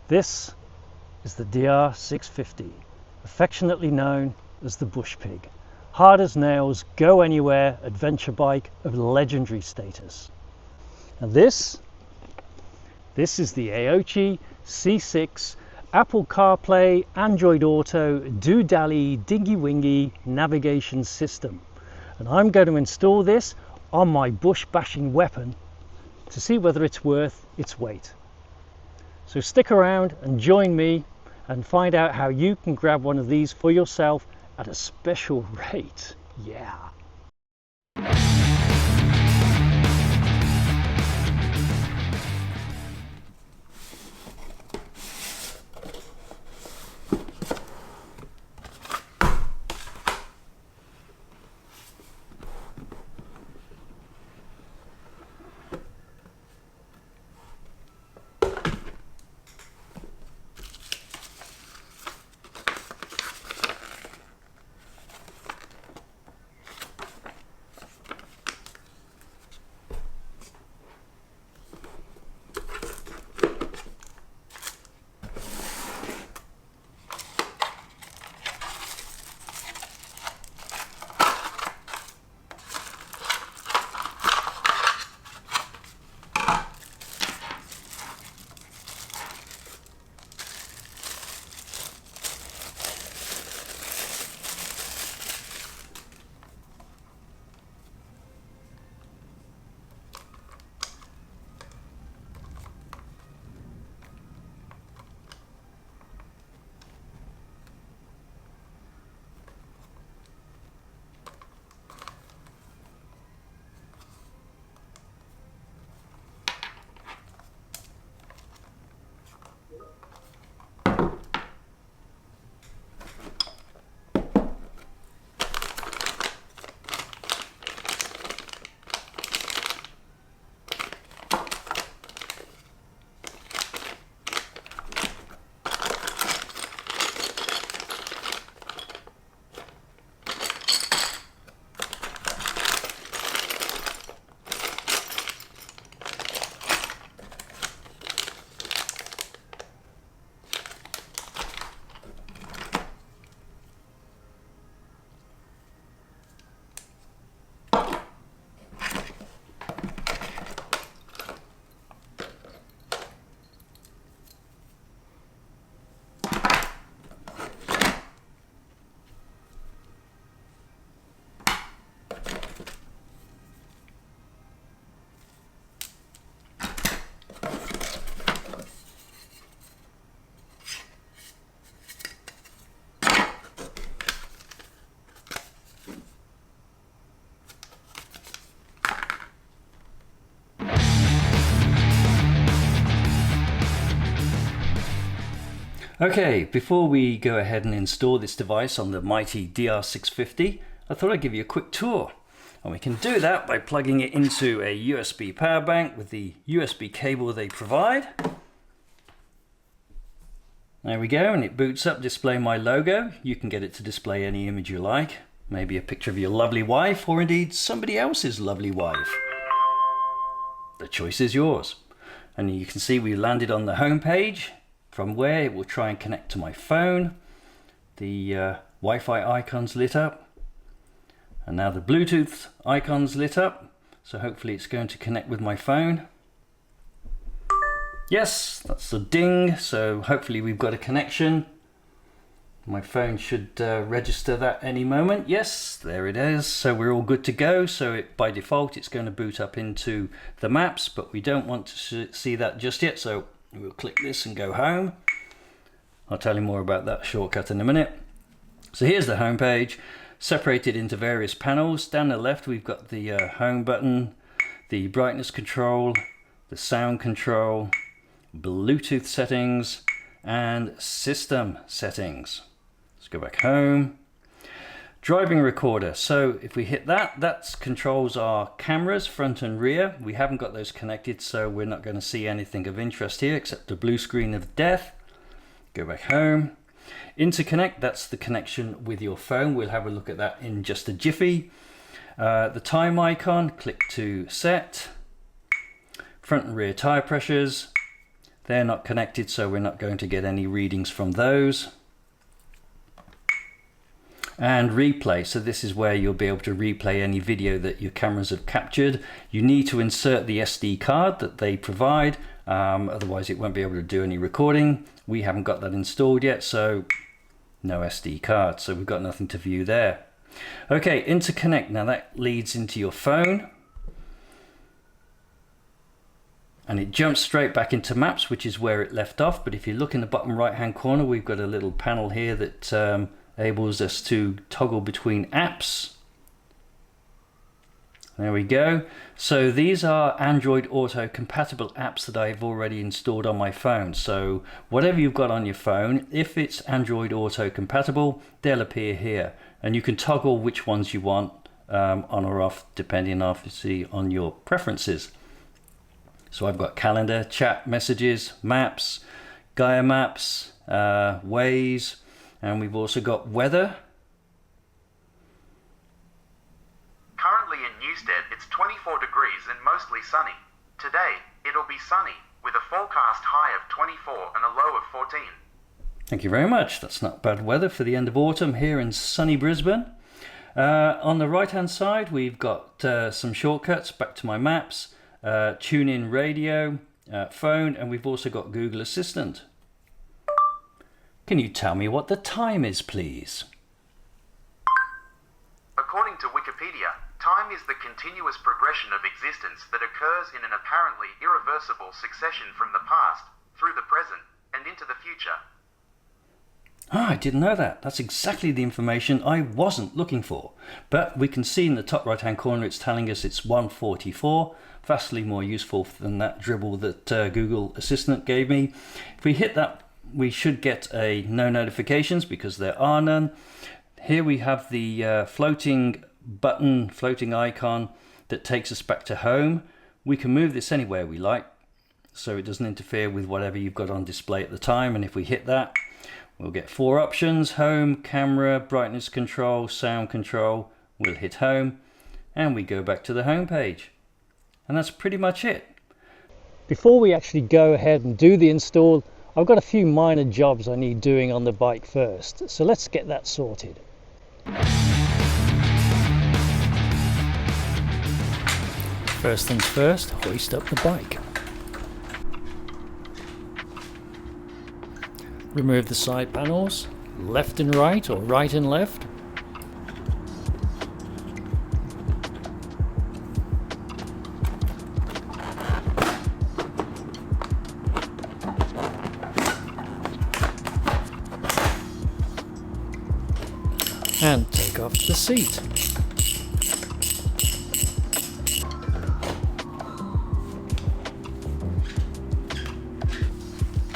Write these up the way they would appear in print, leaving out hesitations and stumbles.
This is the DR650, affectionately known as the Bush Pig. Hard as nails, go anywhere adventure bike of legendary status. And this is the Aoocci C6 Apple CarPlay, Android Auto, Doodally, Dingy Wingy navigation system. And I'm going to install this on my bush bashing weapon to see whether it's worth its weight. So stick around and join me and find out how you can grab one of these for yourself at a special rate. Yeah. Okay, before we go ahead and install this device on the mighty DR650, I thought I'd give you a quick tour. And we can do that by plugging it into a USB power bank with the USB cable they provide. There we go, and it boots up, display my logo. You can get it to display any image you like. Maybe a picture of your lovely wife, or indeed somebody else's lovely wife. The choice is yours. And you can see we landed on the home page, from where it will try and connect to my phone. The Wi-Fi icon's lit up, and now the Bluetooth icon's lit up, so hopefully it's going to connect with my phone. Yes, that's the ding, so hopefully we've got a connection. My phone should register that any moment. Yes, there it is, so we're all good to go. So by default it's going to boot up into the maps, but we don't want to see that just yet, so we'll click this and go home. I'll tell you more about that shortcut in a minute. So here's the home page, separated into various panels. Down the left we've got the home button, the brightness control, the sound control, Bluetooth settings, and system settings. Let's go back home. Driving recorder. So if we hit that, that controls our cameras, front and rear. We haven't got those connected, so we're not going to see anything of interest here except the blue screen of death. Go back home. Interconnect, that's the connection with your phone. We'll have a look at that in just a jiffy. The time icon, click to set. Front and rear tire pressures. They're not connected, so we're not going to get any readings from those. And replay, so this is where you'll be able to replay any video that your cameras have captured. You need to insert the SD card that they provide, otherwise it won't be able to do any recording. We haven't got that installed yet, so no SD card, so we've got nothing to view there. Okay, interconnect, now that leads into your phone. And it jumps straight back into maps, which is where it left off. But if you look in the bottom right hand corner, we've got a little panel here that enables us to toggle between apps. There we go. So these are Android Auto compatible apps that I've already installed on my phone. So whatever you've got on your phone, if it's Android Auto compatible, they'll appear here. And you can toggle which ones you want on or off, depending obviously on your preferences. So I've got calendar, chat, messages, maps, Gaia Maps, Waze, and we've also got weather. Currently in Newstead, it's 24 degrees and mostly sunny. Today, it'll be sunny, with a forecast high of 24 and a low of 14. Thank you very much. That's not bad weather for the end of autumn here in sunny Brisbane. On the right hand side, we've got some shortcuts back to my maps. Tune in radio, phone, and we've also got Google Assistant. Can you tell me what the time is, please? According to Wikipedia, time is the continuous progression of existence that occurs in an apparently irreversible succession from the past, through the present, and into the future. Ah, I didn't know that. That's exactly the information I wasn't looking for. But we can see in the top right hand corner it's telling us it's 1:44. Vastly more useful than that dribble that Google Assistant gave me. If we hit that, we should get a no notifications because there are none. Here we have the floating button, floating icon that takes us back to home. We can move this anywhere we like, so it doesn't interfere with whatever you've got on display at the time. And if we hit that, we'll get 4 options: home, camera, brightness control, sound control. We'll hit home and we go back to the home page. And that's pretty much it. Before we actually go ahead and do the install, I've got a few minor jobs I need doing on the bike first. So let's get that sorted. First things first, hoist up the bike. Remove the side panels, left and right or right and left. And take off the seat.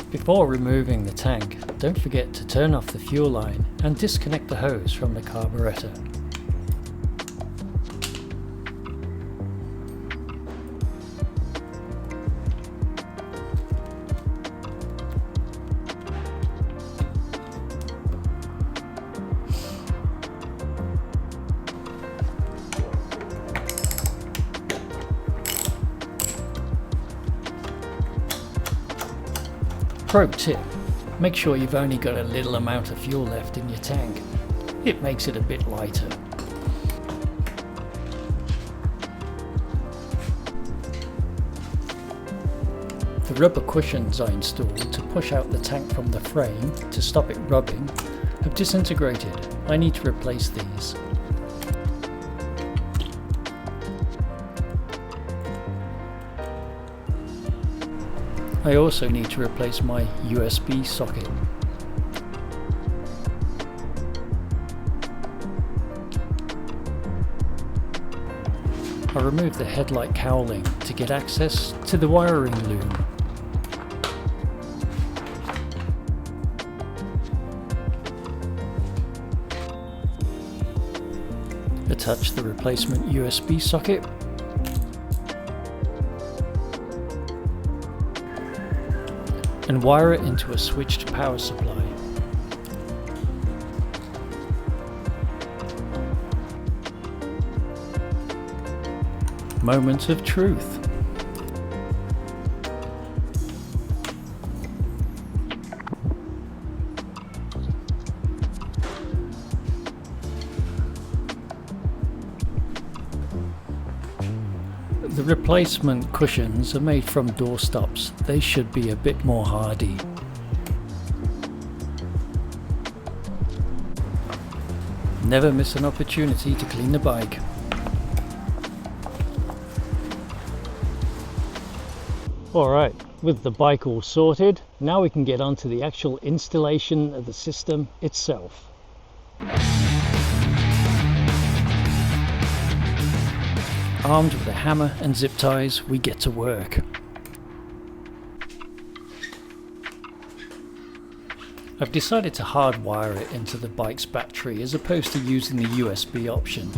Before removing the tank, don't forget to turn off the fuel line and disconnect the hose from the carburetor. Pro tip, make sure you've only got a little amount of fuel left in your tank. It makes it a bit lighter. The rubber cushions I installed to push out the tank from the frame to stop it rubbing have disintegrated. I need to replace these. I also need to replace my USB socket. I removed the headlight cowling to get access to the wiring loom. Attach the replacement USB socket. And wire it into a switched power supply. Moment of truth. The replacement cushions are made from doorstops. They should be a bit more hardy. Never miss an opportunity to clean the bike. Alright, with the bike all sorted, now we can get on to the actual installation of the system itself. Armed with a hammer and zip ties, we get to work. I've decided to hardwire it into the bike's battery as opposed to using the USB option,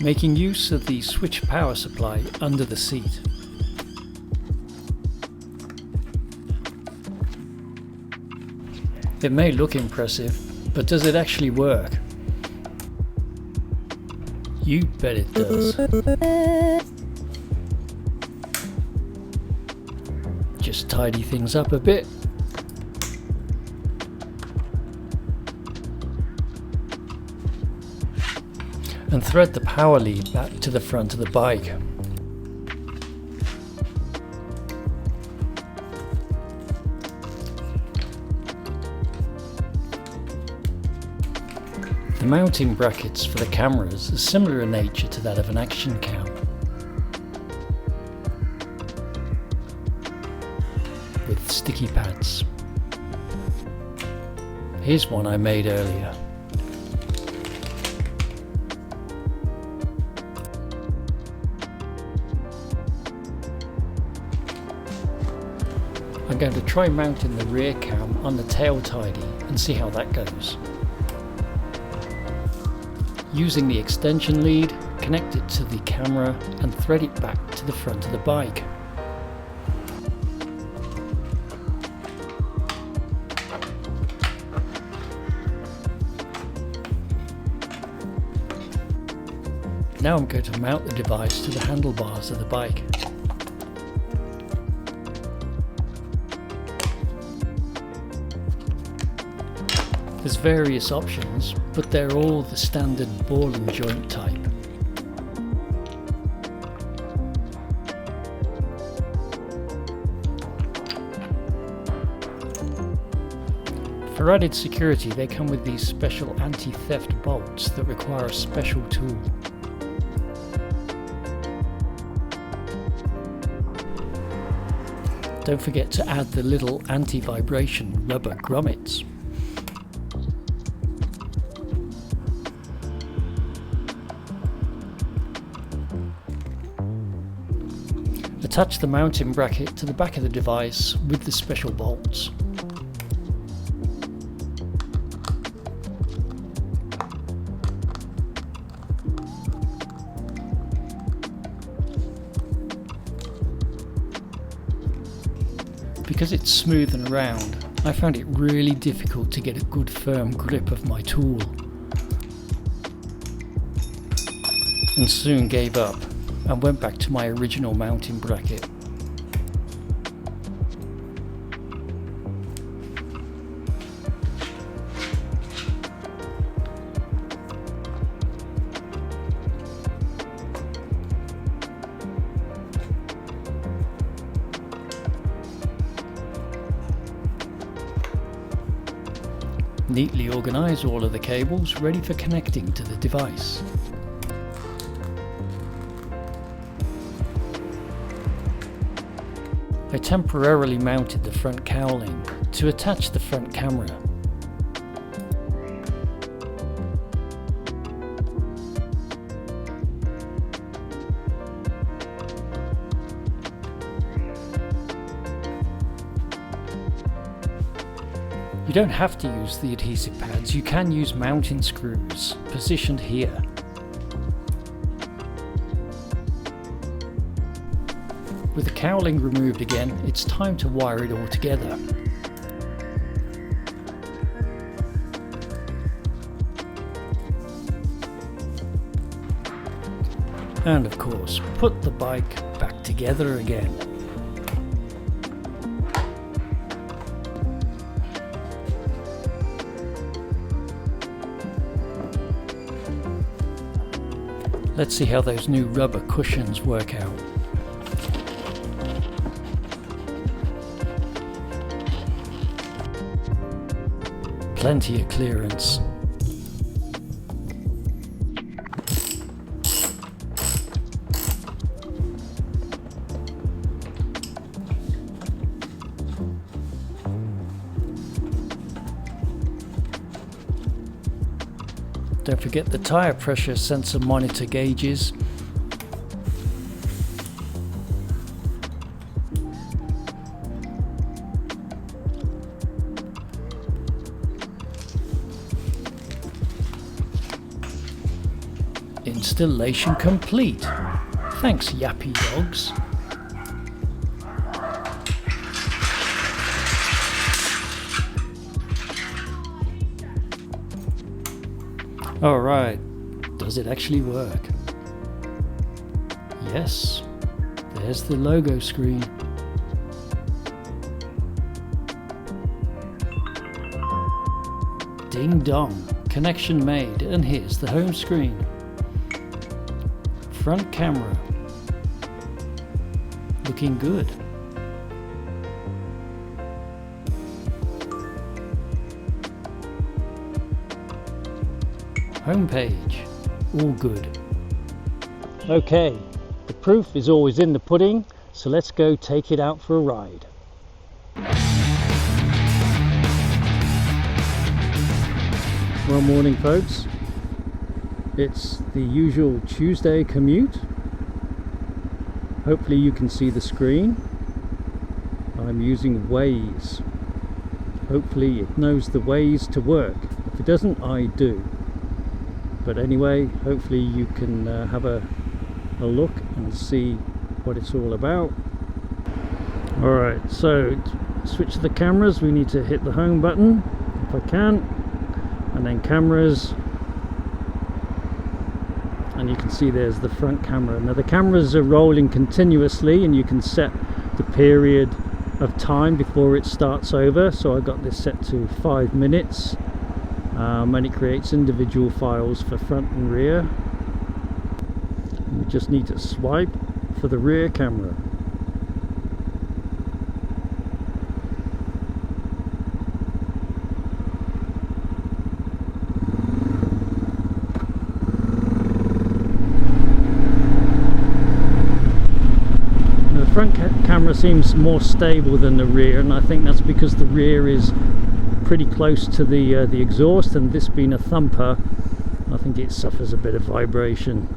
making use of the switch power supply under the seat. It may look impressive, but does it actually work? You bet it does. Just tidy things up a bit. And thread the power lead back to the front of the bike. The mounting brackets for the cameras are similar in nature to that of an action cam. With sticky pads. Here's one I made earlier. I'm going to try mounting the rear cam on the tail tidy and see how that goes. Using the extension lead, connect it to the camera and thread it back to the front of the bike. Now I'm going to mount the device to the handlebars of the bike. There's various options, but they're all the standard ball and joint type. For added security, they come with these special anti-theft bolts that require a special tool. Don't forget to add the little anti-vibration rubber grommets. Attach the mounting bracket to the back of the device with the special bolts. Because it's smooth and round, I found it really difficult to get a good firm grip of my tool, and soon gave up and went back to my original mounting bracket. Neatly organise all of the cables ready for connecting to the device. I temporarily mounted the front cowling to attach the front camera. You don't have to use the adhesive pads, you can use mounting screws positioned here. With the cowling removed again, it's time to wire it all together. And of course, put the bike back together again. Let's see how those new rubber cushions work out. plenty of clearance. Don't forget the tyre pressure sensor monitor gauges. Installation complete. Thanks, yappy dogs. Alright, does it actually work? Yes, there's the logo screen. Ding dong, connection made, and here's the home screen. Front camera, looking good. Homepage, all good. Okay, the proof is always in the pudding, so let's go take it out for a ride. Well, morning folks. It's the usual Tuesday commute. Hopefully you can see the screen. I'm using Waze. Hopefully it knows the ways to work. If it doesn't, I do. But anyway, hopefully you can have a look and see what it's all about. Alright, so to switch the cameras, we need to hit the home button if I can, and then cameras, and you can see there's the front camera. Now the cameras are rolling continuously, and you can set the period of time before it starts over. So I got this set to 5 minutes. And it creates individual files for front and rear. We just need to swipe for the rear camera. The front camera seems more stable than the rear, and I think that's because the rear is pretty close to the exhaust, and this being a thumper, I think it suffers a bit of vibration.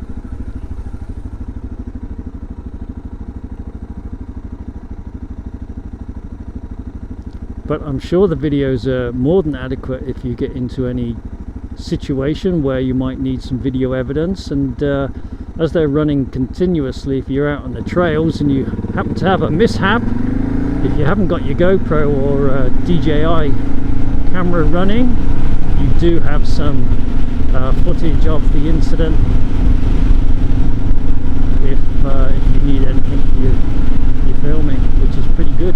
But I'm sure the videos are more than adequate if you get into any situation where you might need some video evidence, and as they're running continuously, if you're out on the trails and you happen to have a mishap, if you haven't got your GoPro or DJI camera running, you do have some footage of the incident if you need anything for your filming, which is pretty good.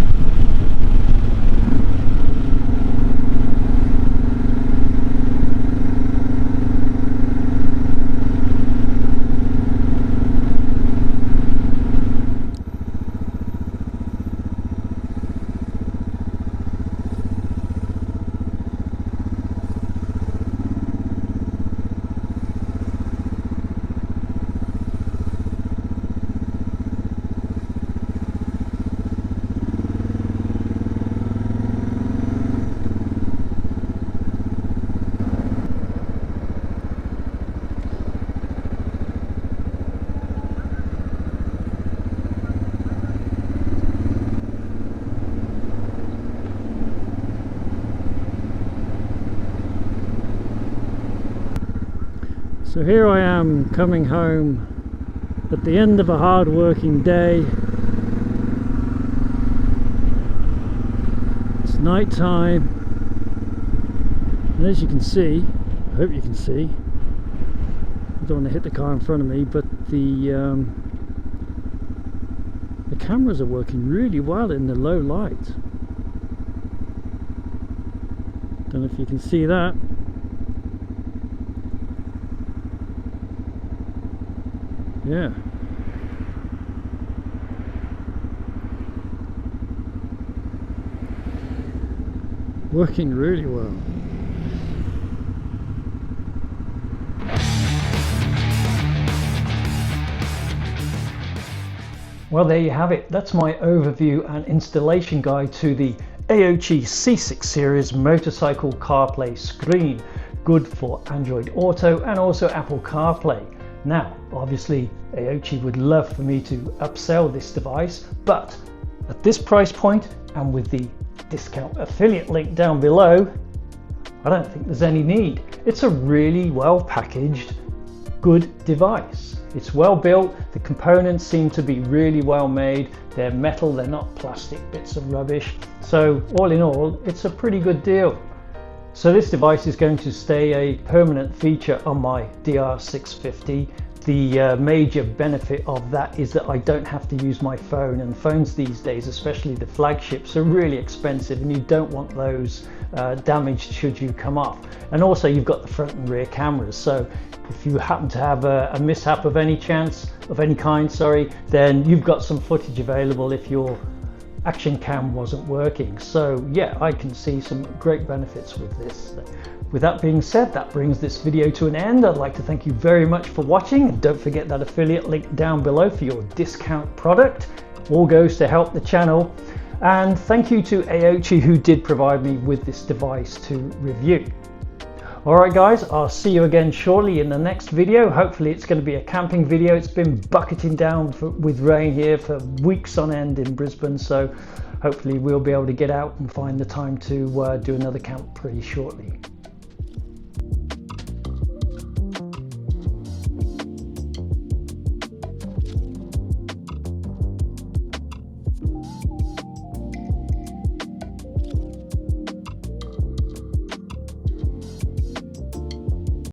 So here I am coming home at the end of a hard working day. It's night time, and as you can see, I hope you can see, I don't want to hit the car in front of me, but the cameras are working really well in the low light. Don't know if you can see that. Yeah. Working really well. Well, there you have it. That's my overview and installation guide to the Aoocci C6 series motorcycle CarPlay screen. Good for Android Auto and also Apple CarPlay. Now, obviously, Aoocci would love for me to upsell this device, but at this price point and with the discount affiliate link down below, I don't think there's any need. It's a really well packaged, good device. It's well built, the components seem to be really well made, they're metal, they're not plastic bits of rubbish. So all in all, it's a pretty good deal. So this device is going to stay a permanent feature on my DR650. The major benefit of that is that I don't have to use my phone, and phones these days, especially the flagships, are really expensive and you don't want those damaged should you come off. And also you've got the front and rear cameras, so if you happen to have a mishap of any kind, then you've got some footage available if your action cam wasn't working. So yeah, I can see some great benefits with this. With that being said, that brings this video to an end. I'd like to thank you very much for watching, and don't forget that affiliate link down below for your discount product. All goes to help the channel. And thank you to Aoocci, who did provide me with this device to review. Alright guys, I'll see you again shortly in the next video. Hopefully it's going to be a camping video. It's been bucketing down with rain here for weeks on end in Brisbane, so hopefully we'll be able to get out and find the time to do another camp pretty shortly.